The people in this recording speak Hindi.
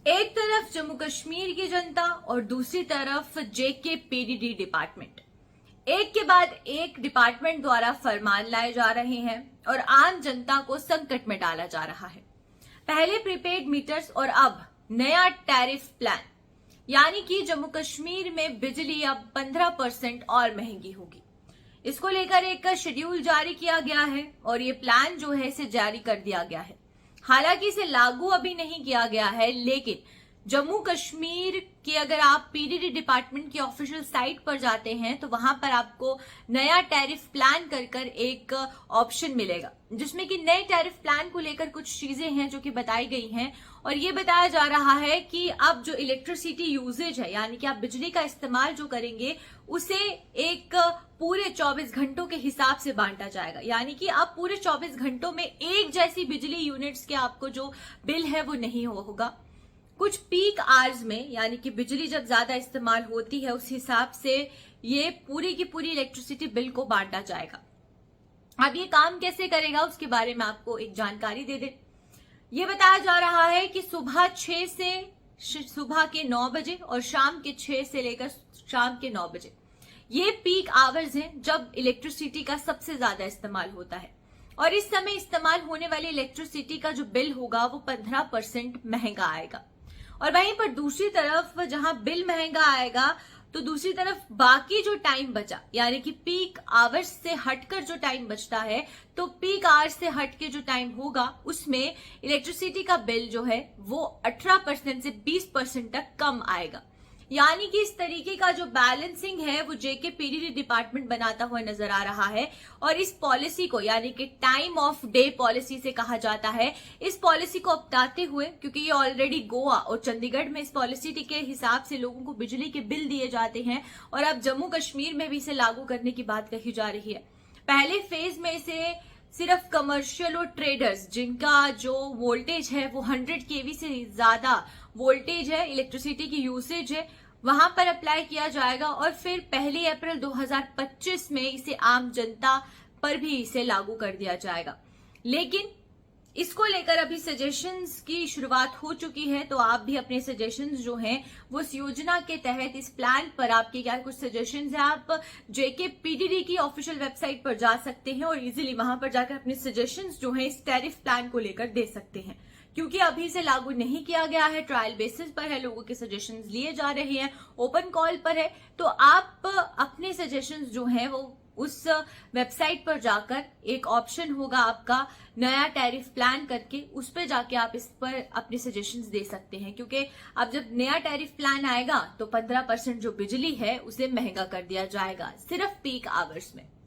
एक तरफ जम्मू कश्मीर की जनता और दूसरी तरफ JKPDD डिपार्टमेंट, एक के बाद एक डिपार्टमेंट द्वारा फरमान लाए जा रहे हैं और आम जनता को संकट में डाला जा रहा है। पहले प्रीपेड मीटर्स और अब नया टैरिफ प्लान, यानी कि जम्मू कश्मीर में बिजली अब 15% और महंगी होगी। इसको लेकर एक शेड्यूल जारी किया गया है और ये प्लान जो है इसे जारी कर दिया गया है। हालांकि इसे लागू अभी नहीं किया गया है, लेकिन जम्मू कश्मीर की अगर आप PDD डिपार्टमेंट की ऑफिशियल साइट पर जाते हैं तो वहां पर आपको नया टैरिफ प्लान कर एक ऑप्शन मिलेगा, जिसमें कि नए टैरिफ प्लान को लेकर कुछ चीजें हैं जो कि बताई गई हैं। और ये बताया जा रहा है कि अब जो इलेक्ट्रिसिटी यूजेज है, यानी कि आप बिजली का इस्तेमाल जो करेंगे उसे एक पूरे 24 घंटों के हिसाब से बांटा जाएगा, यानी कि आप पूरे 24 घंटों में एक जैसी बिजली यूनिट्स के आपको जो बिल है वो नहीं होगा। कुछ पीक आवर्स में, यानी कि बिजली जब ज्यादा इस्तेमाल होती है उस हिसाब से ये पूरी की पूरी इलेक्ट्रिसिटी बिल को बांटा जाएगा। अब ये काम कैसे करेगा उसके बारे में आपको एक जानकारी दे दें। ये बताया जा रहा है कि सुबह के 9 बजे और शाम के 6 से लेकर शाम के 9 बजे ये पीक आवर्स हैं जब इलेक्ट्रिसिटी का सबसे ज्यादा इस्तेमाल होता है। और इस समय इस्तेमाल होने वाली इलेक्ट्रिसिटी का जो बिल होगा वो 15% महंगा आएगा। और वहीं पर दूसरी तरफ जहां बिल महंगा आएगा तो दूसरी तरफ बाकी जो टाइम बचा, यानी कि पीक आवर्स से हटकर जो टाइम बचता है, तो पीक आवर्स से हटके जो टाइम होगा उसमें इलेक्ट्रिसिटी का बिल जो है वो 18% से 20% तक कम आएगा। यानी कि इस तरीके का जो बैलेंसिंग है वो JKPDD डिपार्टमेंट बनाता हुआ नजर आ रहा है। और इस पॉलिसी को, यानी कि टाइम ऑफ डे पॉलिसी से कहा जाता है, इस पॉलिसी को अपनाते हुए, क्योंकि ये ऑलरेडी गोवा और चंडीगढ़ में इस पॉलिसी के हिसाब से लोगों को बिजली के बिल दिए जाते हैं और अब जम्मू कश्मीर में भी इसे लागू करने की बात कही जा रही है। पहले फेज में इसे सिर्फ कमर्शियल और ट्रेडर्स जिनका जो वोल्टेज है वो 100 kV से ज्यादा वोल्टेज है, इलेक्ट्रिसिटी की यूसेज है, वहां पर अप्लाई किया जाएगा। और फिर 1 अप्रैल 2025 में इसे आम जनता पर भी इसे लागू कर दिया जाएगा। लेकिन इसको लेकर अभी सजेशंस की शुरुआत हो चुकी है, तो आप भी अपने सजेशंस जो हैं वो इस योजना के तहत, इस प्लान पर आपके क्या कुछ सजेशंस हैं, आप JKPDD की ऑफिशियल वेबसाइट पर जा सकते हैं और इजीली वहां पर जाकर अपने सजेशंस जो हैं इस टैरिफ प्लान को लेकर दे सकते हैं। क्योंकि अभी इसे लागू नहीं किया गया है, ट्रायल बेसिस पर है, लोगों के सजेशंस लिए जा रहे हैं, ओपन कॉल पर है, तो आप अपने सजेशंस जो हैं वो उस वेबसाइट पर जाकर, एक ऑप्शन होगा आपका नया टैरिफ प्लान करके, उस पर जाके आप इस पर अपने सजेशंस दे सकते हैं। क्योंकि अब जब नया टैरिफ प्लान आएगा तो 15% जो बिजली है उसे महंगा कर दिया जाएगा सिर्फ पीक आवर्स में।